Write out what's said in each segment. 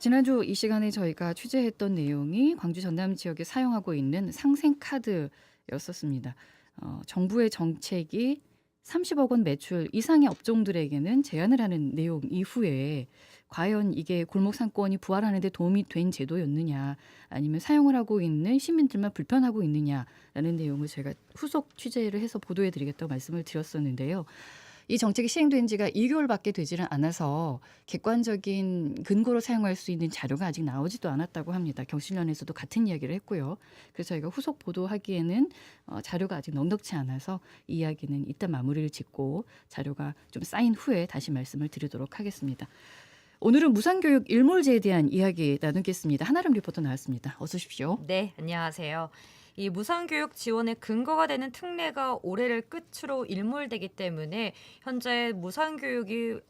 지난주 이 시간에 저희가 취재했던 내용이 광주 전남 지역에 사용하고 있는 상생카드였었습니다. 정부의 정책이 30억 원 매출 이상의 업종들에게는 제한을 하는 내용 이후에 과연 이게 골목 상권이 부활하는 데 도움이 된 제도였느냐, 아니면 사용을 하고 있는 시민들만 불편하고 있느냐라는 내용을 제가 후속 취재를 해서 보도해 드리겠다고 말씀을 드렸었는데요. 이 정책이 시행된 지가 2개월밖에 되지는 않아서 객관적인 근거로 사용할 수 있는 자료가 아직 나오지도 않았다고 합니다. 경실련에서도 같은 이야기를 했고요. 그래서 저희가 후속 보도하기에는 자료가 아직 넉넉치 않아서 이 이야기는 이따 마무리를 짓고 자료가 좀 쌓인 후에 다시 말씀을 드리도록 하겠습니다. 오늘은 무상교육 일몰제에 대한 이야기 나누겠습니다. 한아름 리포터 나왔습니다. 어서 오십시오. 네, 안녕하세요. 이 무상교육 지원의 근거가 되는 특례가 올해를 끝으로 일몰되기 때문에 현재 무상교육이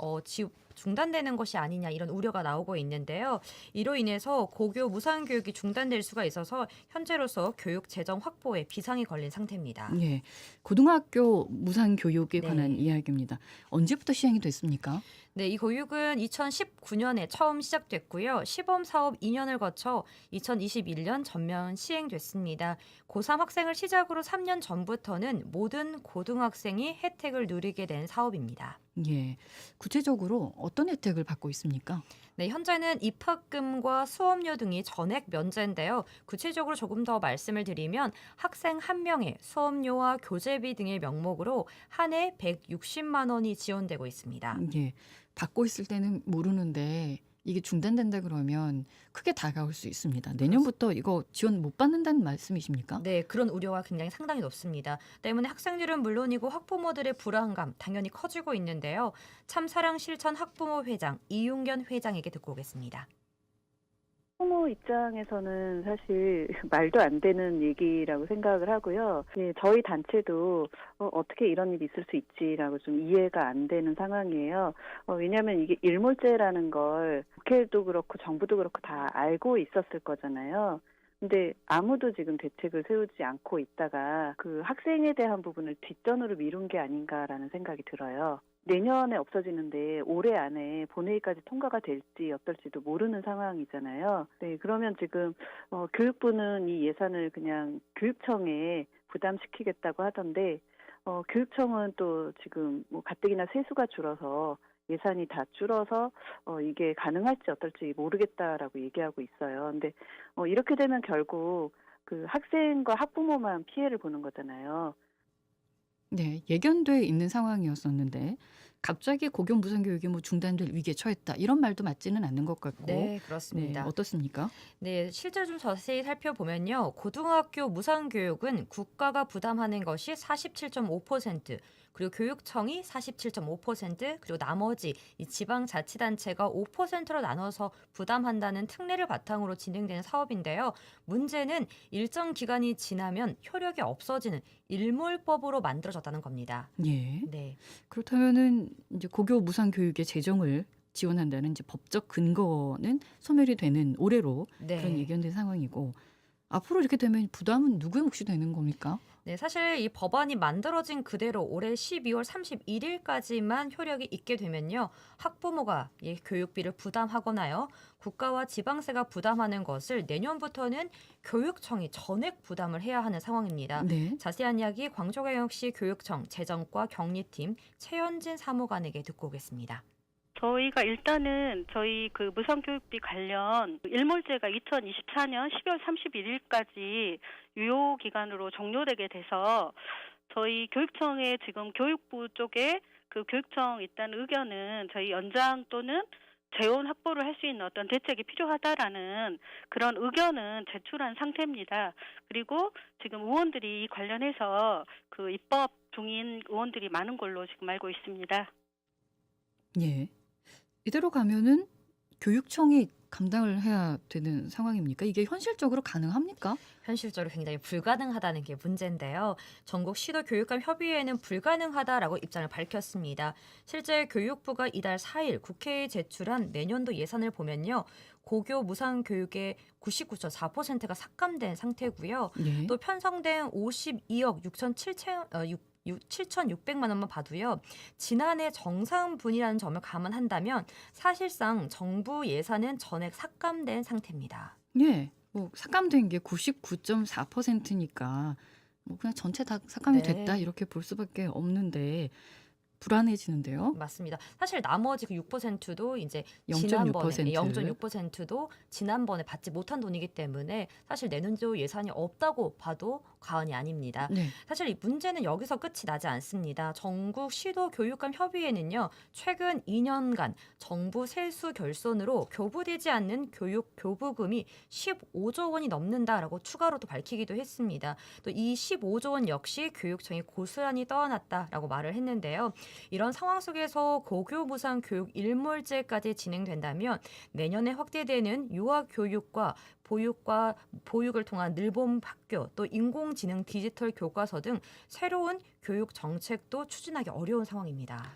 중단되는 것이 아니냐 이런 우려가 나오고 있는데요. 이로 인해서 고교 무상교육이 중단될 수가 있어서 현재로서 교육 재정 확보에 비상이 걸린 상태입니다. 예, 고등학교 무상교육에 관한 네. 이야기입니다. 언제부터 시행이 됐습니까? 네, 이 교육은 2019년에 처음 시작됐고요. 시범 사업 2년을 거쳐 2021년 전면 시행됐습니다. 고3 학생을 시작으로 3년 전부터는 모든 고등학생이 혜택을 누리게 된 사업입니다. 예. 구체적으로 어떤 혜택을 받고 있습니까? 네, 현재는 입학금과 수업료 등이 전액 면제인데요. 구체적으로 조금 더 말씀을 드리면 학생 한 명의 수업료와 교재비 등의 명목으로 한 해 160만 원이 지원되고 있습니다. 예. 받고 있을 때는 모르는데 이게 중단된다 그러면 크게 다가올 수 있습니다. 내년부터 이거 지원 못 받는다는 말씀이십니까? 네, 그런 우려가 굉장히 상당히 높습니다. 때문에 학생들은 물론이고 학부모들의 불안감 당연히 커지고 있는데요. 참사랑 실천 학부모 회장 이윤견 회장에게 듣고 오겠습니다. 부모 입장에서는 사실 말도 안 되는 얘기라고 생각을 하고요. 예, 저희 단체도 어떻게 이런 일이 있을 수 있지라고 좀 이해가 안 되는 상황이에요. 왜냐하면 이게 일몰제라는 걸 국회도 그렇고 정부도 그렇고 다 알고 있었을 거잖아요. 근데 아무도 지금 대책을 세우지 않고 있다가 그 학생에 대한 부분을 뒷전으로 미룬 게 아닌가라는 생각이 들어요. 내년에 없어지는데 올해 안에 본회의까지 통과가 될지 어떨지도 모르는 상황이잖아요. 네, 그러면 지금 교육부는 이 예산을 그냥 교육청에 부담시키겠다고 하던데 교육청은 또 지금 뭐 가뜩이나 세수가 줄어서 예산이 다 줄어서 이게 가능할지 어떨지 모르겠다라고 얘기하고 있어요. 근데 이렇게 되면 결국 그 학생과 학부모만 피해를 보는 거잖아요. 네, 예견돼 있는 상황이었었는데 갑자기 고교 무상교육이 뭐 중단될 위기에 처했다 이런 말도 맞지는 않는 것 같고, 네, 네, 그렇습니다. 어떻습니까? 네, 실제 좀 자세히 살펴보면요. 고등학교 무상교육은 국가가 부담하는 것이 47.5%, 그리고 교육청이 47.5%, 그리고 나머지 이 지방자치단체가 5%로 나눠서 부담한다는 특례를 바탕으로 진행되는 사업인데요. 문제는 일정 기간이 지나면 효력이 없어지는 일몰법으로 만들어졌다는 겁니다. 예. 네. 그렇다면은 이제 고교 무상교육의 재정을 지원한다는 이제 법적 근거는 소멸이 되는 올해로 그런 네. 예견된 상황이고, 앞으로 이렇게 되면 부담은 누구의 몫이 되는 겁니까? 네, 사실 이 법안이 만들어진 그대로 올해 12월 31일까지만 효력이 있게 되면요. 학부모가 이 교육비를 부담하거나요. 국가와 지방세가 부담하는 것을 내년부터는 교육청이 전액 부담을 해야 하는 상황입니다. 네. 자세한 이야기 광주광역시 교육청 재정과 경리팀 최현진 사무관에게 듣고 오겠습니다. 저희가 일단은 저희 그 무상교육비 관련 일몰제가 2024년 12월 31일까지 유효 기간으로 종료되게 돼서 저희 교육청에 지금 교육부 쪽에 그 교육청 일단 의견은 저희 연장 또는 재원 확보를 할 수 있는 어떤 대책이 필요하다라는 그런 의견은 제출한 상태입니다. 그리고 지금 의원들이 이 관련해서 그 입법 중인 의원들이 많은 걸로 지금 알고 있습니다. 예. 이대로 가면은 교육청이 감당을 해야 되는 상황입니까? 이게 현실적으로 가능합니까? 현실적으로 굉장히 불가능하다는 게 문제인데요. 전국 시도 교육감 협의회는 불가능하다라고 입장을 밝혔습니다. 실제 교육부가 이달 4일 국회에 제출한 내년도 예산을 보면요. 고교 무상 교육의 99.4%가 삭감된 상태고요. 예. 또 편성된 52억 6천 7천 7,600만 원만 봐도요. 지난해 정상분이라는 점을 감안한다면 사실상 정부 예산은 전액 삭감된 상태입니다. 예. 뭐 삭감된 게 99.4%니까 뭐 그냥 전체 다 삭감이 네. 됐다 이렇게 볼 수밖에 없는데 불안해지는데요. 맞습니다. 사실 나머지 그 6%도 이제 0.6%. 0.6%도 지난번에 받지 못한 돈이기 때문에 사실 내년도 예산이 없다고 봐도 과언이 아닙니다. 네. 사실 이 문제는 여기서 끝이 나지 않습니다. 전국 시도 교육감 협의회는요, 최근 2년간 정부 세수 결손으로 교부되지 않는 교육 교부금이 15조 원이 넘는다라고 추가로 또 밝히기도 했습니다. 또 이 15조 원 역시 교육청이 고스란히 떠안았다라고 말을 했는데요. 이런 상황 속에서 고교 무상 교육 일몰제까지 진행된다면 내년에 확대되는 유아 교육과 보육을 통한 늘봄 학교, 또 인공지능 디지털 교과서 등 새로운 교육 정책도 추진하기 어려운 상황입니다.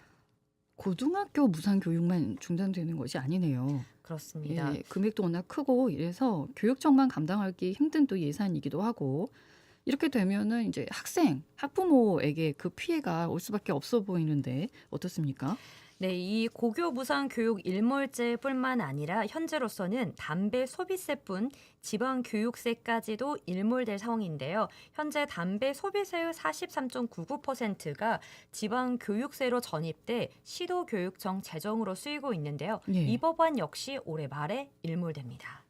고등학교 무상 교육만 중단되는 것이 아니네요. 그렇습니다. 예, 금액도 워낙 크고 이래서 교육청만 감당하기 힘든 또 예산이기도 하고 이렇게 되면은 이제 학생, 학부모에게 그 피해가 올 수밖에 없어 보이는데 어떻습니까? 네, 이 고교 무상 교육 일몰제뿐만 아니라 현재로서는 담배 소비세뿐 지방 교육세까지도 일몰될 상황인데요. 현재 담배 소비세의 43.99%가 지방 교육세로 전입돼 시도교육청 재정으로 쓰이고 있는데요. 예. 이 법안 역시 올해 말에 일몰됩니다.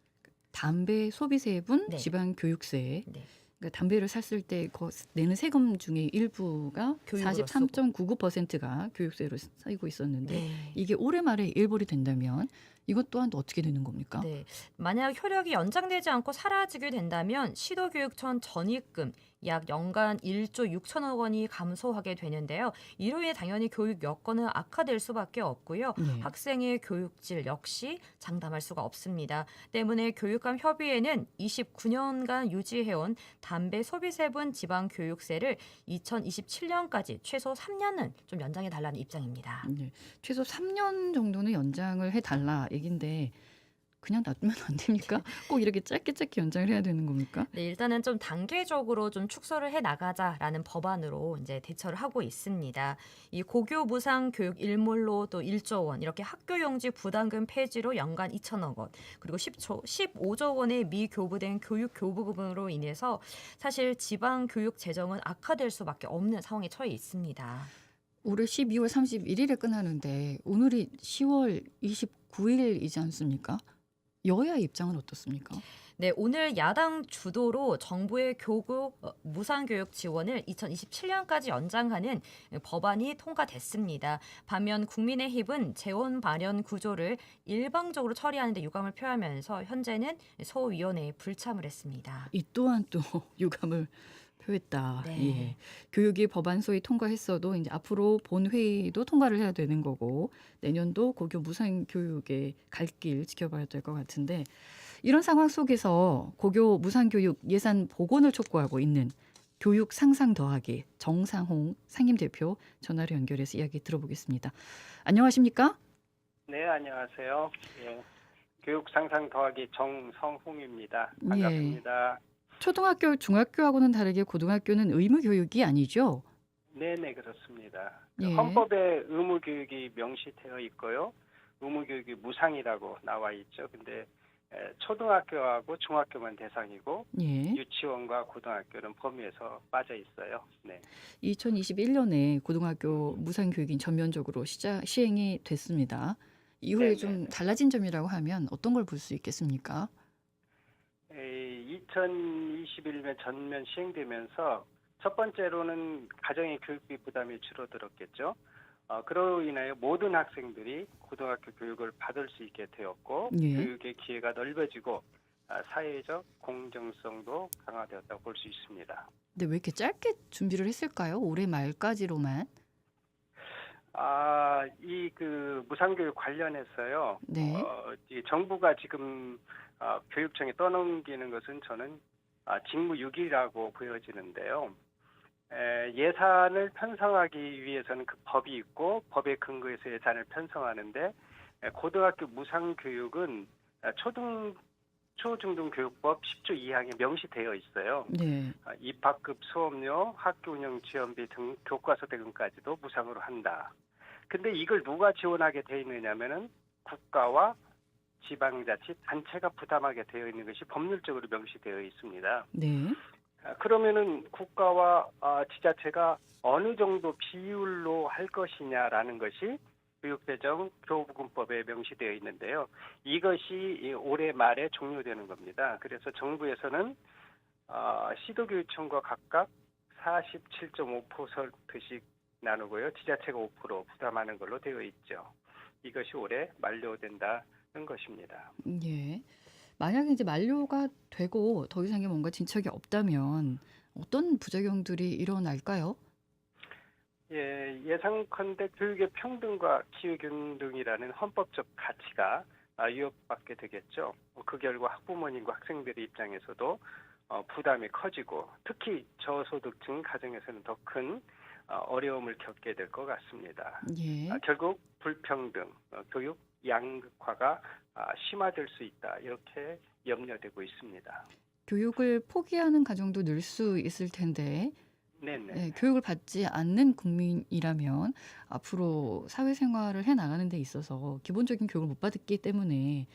담배 소비세분 네. 지방 교육세. 네. 그러니까 담배를 샀을 때 내는 세금 중에 일부가 교육으로 43.99%가 교육세로 쓰이고 있었는데 네. 이게 올해 말에 일벌이 된다면 이것 또한 또 어떻게 되는 겁니까? 네. 만약 효력이 연장되지 않고 사라지게 된다면 시도교육청 전입금 약 연간 1조 6천억 원이 감소하게 되는데요. 이로 인해 당연히 교육 여건은 악화될 수밖에 없고요. 네. 학생의 교육질 역시 장담할 수가 없습니다. 때문에 교육감 협의회는 29년간 유지해온 담배 소비세분 지방 교육세를 2027년까지 최소 3년은 좀 연장해 달라는 입장입니다. 네. 최소 3년 정도는 연장을 해달라 얘긴데 그냥 놔두면 안 됩니까? 꼭 이렇게 짧게 연장을 해야 되는 겁니까? 네, 일단은 좀 단계적으로 좀 축소를 해 나가자라는 법안으로 이제 대처를 하고 있습니다. 이 고교 무상 교육 일몰로 또 1조 원, 이렇게 학교 용지 부담금 폐지로 연간 2천억 원, 그리고 15조 원의 미교부된 교육 교부금으로 인해서 사실 지방 교육 재정은 악화될 수밖에 없는 상황에 처해 있습니다. 올해 12월 31일에 끝나는데 오늘이 10월 29일이지 않습니까? 여야 입장은 어떻습니까? 네, 오늘 야당 주도로 정부의 무상교육 지원을 2027년까지 연장하는 법안이 통과됐습니다. 반면 국민의힘은 재원 마련 구조를 일방적으로 처리하는 데 유감을 표하면서 현재는 소위원회에 불참을 했습니다. 이 또한 또 유감을 표했다. 네. 예. 교육이 법안 소위 통과했어도 이제 앞으로 본회의도 통과를 해야 되는 거고 내년도 고교 무상 교육에 갈 길 지켜봐야 될 것 같은데 이런 상황 속에서 고교 무상 교육 예산 복원을 촉구하고 있는 교육 상상 더하기 정상홍 상임대표 전화로 연결해서 이야기 들어보겠습니다. 안녕하십니까? 네, 안녕하세요. 예, 교육 상상 더하기 정성홍입니다. 예. 반갑습니다. 초등학교, 중학교하고는 다르게 고등학교는 의무 교육이 아니죠? 네네, 그렇습니다. 예. 헌법에 의무 교육이 명시되어 있고요. 의무 교육이 무상이라고 나와 있죠. 근데 초등학교하고 중학교만 대상이고 예. 유치원과 고등학교는 범위에서 빠져 있어요. 네. 2021년에 고등학교 무상 교육이 전면적으로 시행이 됐습니다. 이후에 네네네. 좀 달라진 점이라고 하면 어떤 걸 볼 수 있겠습니까? 2021년 전면 시행되면서 첫 번째로는 가정의 교육비 부담이 줄어들었겠죠. 그로 인하여 모든 학생들이 고등학교 교육을 받을 수 있게 되었고 예. 교육의 기회가 넓어지고 사회적 공정성도 강화되었다고 볼 수 있습니다. 근데 왜 이렇게 짧게 준비를 했을까요? 올해 말까지로만. 이 무상교육 관련해서요. 네. 이 정부가 지금 교육청에 떠넘기는 것은 저는 직무유기라고 보여지는데요. 예산을 편성하기 위해서는 그 법이 있고 법에 근거해서 예산을 편성하는데 고등학교 무상교육은 초중등교육법 10조 2항에 명시되어 있어요. 네. 입학급 수업료, 학교 운영 지원비 등 교과서 대금까지도 무상으로 한다. 근데 이걸 누가 지원하게 되어 있느냐면은 국가와 지방자치 단체가 부담하게 되어 있는 것이 법률적으로 명시되어 있습니다. 네. 그러면은 국가와 지자체가 어느 정도 비율로 할 것이냐라는 것이 교육재정 교부금법에 명시되어 있는데요. 이것이 올해 말에 종료되는 겁니다. 그래서 정부에서는 시도교육청과 각각 47.5%씩 나누고요. 지자체가 5% 부담하는 걸로 되어 있죠. 이것이 올해 만료된다는 것입니다. 예. 만약에 이제 만료가 되고 더 이상의 뭔가 진척이 없다면 어떤 부작용들이 일어날까요? 예, 예상컨대 교육의 평등과 기회균등이라는 헌법적 가치가 위협받게 되겠죠. 그 결과 학부모님과 학생들의 입장에서도 부담이 커지고 특히 저소득층 가정에서는 더 큰 어려움을 겪게 될 것 같습니다. 예. 결국 불평등, 교육 양극화가 심화될 수 있다. 이렇게 염려되고 있습니다. 교육을 포기하는 가정도 늘 수 있을 텐데 네네. 예, 교육을 받지 않는 국민이라면 앞으로 사회생활을 해 나가는 데 있어서 기본적인 교육을 못 받았기 때문에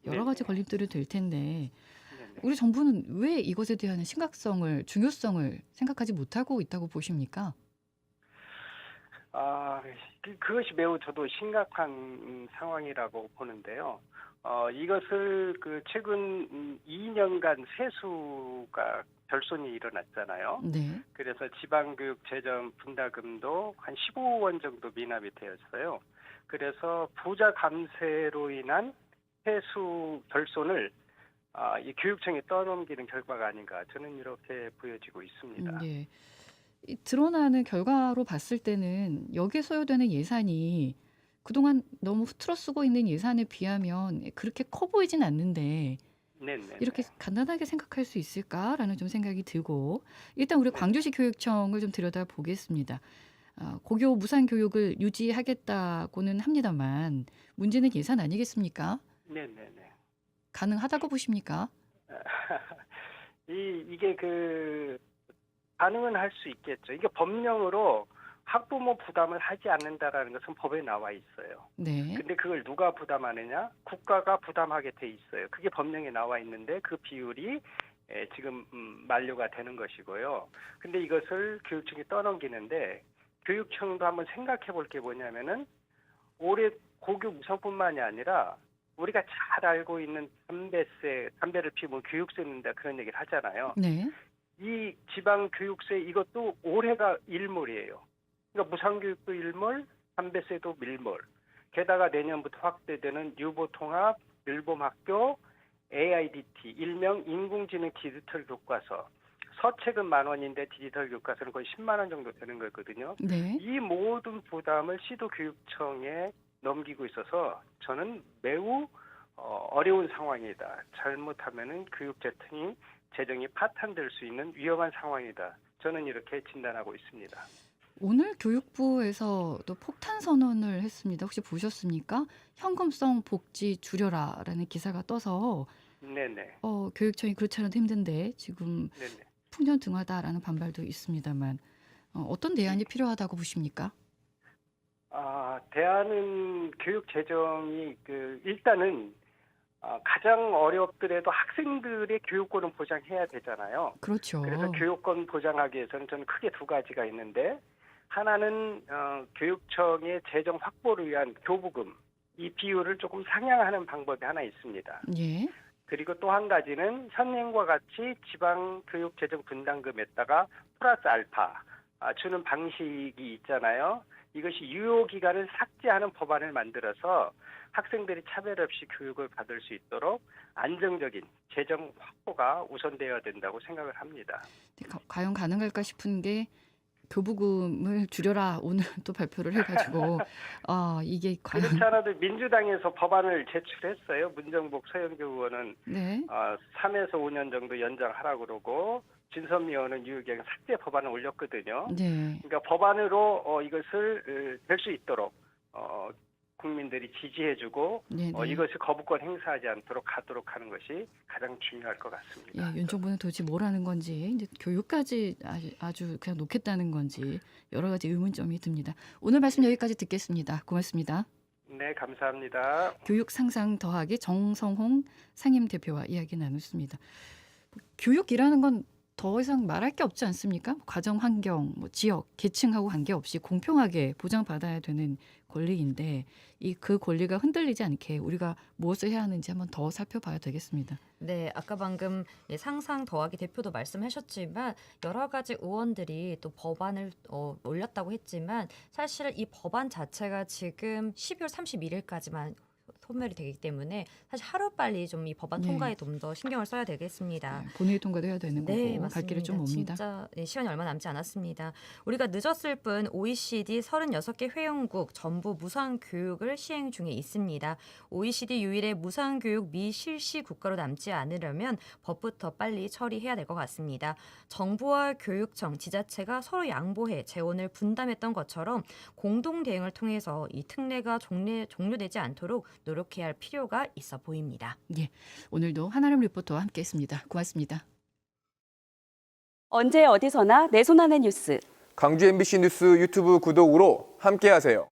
여러 가지 네네. 걸림돌이 될 텐데 네네. 우리 정부는 왜 이것에 대한 심각성을, 중요성을 생각하지 못하고 있다고 보십니까? 그것이 매우 저도 심각한 상황이라고 보는데요. 이것을 최근 2년간 세수가 결손이 일어났잖아요. 네. 그래서 지방교육 재정 분담금도 한 15원 정도 미납이 되었어요. 그래서 부자 감세로 인한 세수 결손을 이 교육청에 떠넘기는 결과가 아닌가 저는 이렇게 보여지고 있습니다. 예. 이 드러나는 결과로 봤을 때는 여기에 소요되는 예산이 그동안 너무 흐트러 쓰고 있는 예산에 비하면 그렇게 커 보이진 않는데 네네. 이렇게 간단하게 생각할 수 있을까라는 좀 생각이 들고 일단 우리 광주시 교육청을 좀 들여다보겠습니다. 고교 무상 교육을 유지하겠다고는 합니다만 문제는 예산 아니겠습니까? 네네네. 가능하다고 보십니까? 이게 가능은 할 수 있겠죠. 이게 법령으로 학부모 부담을 하지 않는다라는 것은 법에 나와 있어요. 네. 근데 그걸 누가 부담하느냐? 국가가 부담하게 돼 있어요. 그게 법령에 나와 있는데 그 비율이 지금 만료가 되는 것이고요. 근데 이것을 교육청에 떠넘기는데 교육청도 한번 생각해 볼 게 뭐냐면은 올해 고교 무상뿐만이 아니라 우리가 잘 알고 있는 담배를 피우면 교육세 낸다 그런 얘기를 하잖아요. 네. 이 지방 교육세 이것도 올해가 일몰이에요. 그러니까 무상교육도 일몰, 담배세도 밀몰. 게다가 내년부터 확대되는 유보통합, 밀봉학교, AIDT, 일명 인공지능 디지털 교과서. 서책은 10,000원인데 디지털 교과서는 거의 10만 원 정도 되는 거거든요. 네. 이 모든 부담을 시도교육청에 넘기고 있어서 저는 매우 어려운 상황이다. 잘못하면은 재정이 파탄될 수 있는 위험한 상황이다. 저는 이렇게 진단하고 있습니다. 오늘 교육부에서 또 폭탄 선언을 했습니다. 혹시 보셨습니까? 현금성 복지 줄여라라는 기사가 떠서 네네. 교육청이 그렇지 않아도 힘든데 지금 네네. 풍년등화다라는 반발도 있습니다만 어떤 대안이 필요하다고 보십니까? 대안은 교육 재정이 일단은 가장 어렵더라도 학생들의 교육권은 보장해야 되잖아요. 그렇죠. 그래서 교육권 보장하기 위해서는 저는 크게 두 가지가 있는데 하나는 교육청의 재정 확보를 위한 교부금 이 비율을 조금 상향하는 방법이 하나 있습니다. 예. 그리고 또 한 가지는 현행과 같이 지방 교육 재정 분담금에다가 플러스 알파 주는 방식이 있잖아요. 이것이 유효 기간을 삭제하는 법안을 만들어서 학생들이 차별 없이 교육을 받을 수 있도록 안정적인 재정 확보가 우선되어야 된다고 생각을 합니다. 과연 가능할까 싶은 게 교부금을 줄여라 오늘 또 발표를 해가지고 이게 과연 그렇지 않아도 민주당에서 법안을 제출했어요. 문정복 서영교 의원은 네. 3에서 5년 정도 연장하라고 그러고 진선미 의원은 유효기간 삭제 법안을 올렸거든요. 네. 그러니까 법안으로 이것을 될 수 있도록 국민들이 지지해주고 네, 네. 이것을 거부권 행사하지 않도록 하도록 하는 것이 가장 중요할 것 같습니다. 예, 윤 정부는 도대체 뭘 하는 건지, 이제 교육까지 아주 그냥 놓겠다는 건지 여러 가지 의문점이 듭니다. 오늘 말씀 여기까지 듣겠습니다. 고맙습니다. 네, 감사합니다. 교육 상상 더하기 정성홍 상임 대표와 이야기 나눴습니다. 교육이라는 건 더 이상 말할 게 없지 않습니까? 가정 환경, 지역, 계층하고 관계없이 공평하게 보장받아야 되는 권리인데 그 권리가 흔들리지 않게 우리가 무엇을 해야 하는지 한번 더 살펴봐야 되겠습니다. 네, 아까 방금 상상 더하기 대표도 말씀하셨지만 여러 가지 의원들이 또 법안을 올렸다고 했지만 사실 이 법안 자체가 지금 12월 31일까지만 소멸이 되기 때문에 사실 하루빨리 좀 이 법안 네. 통과에 좀 더 신경을 써야 되겠습니다. 본회의 통과도 해야 되는 거고 네, 갈 길이 맞습니다. 좀 멉니다. 진짜 시간이 얼마 남지 않았습니다. 우리가 늦었을 뿐 OECD 36개 회원국 전부 무상교육을 시행 중에 있습니다. OECD 유일의 무상교육 미실시 국가로 남지 않으려면 법부터 빨리 처리해야 될 것 같습니다. 정부와 교육청, 지자체가 서로 양보해 재원을 분담했던 것처럼 공동 대응을 통해서 이 특례가 종료되지 않도록 노력해야 할 필요가 있어 보입니다. 오늘도 한아름 리포터와 함께했습니다. 고맙습니다. 언제 어디서나 내 손 안의 뉴스. 광주 MBC 뉴스 유튜브 구독으로 함께하세요.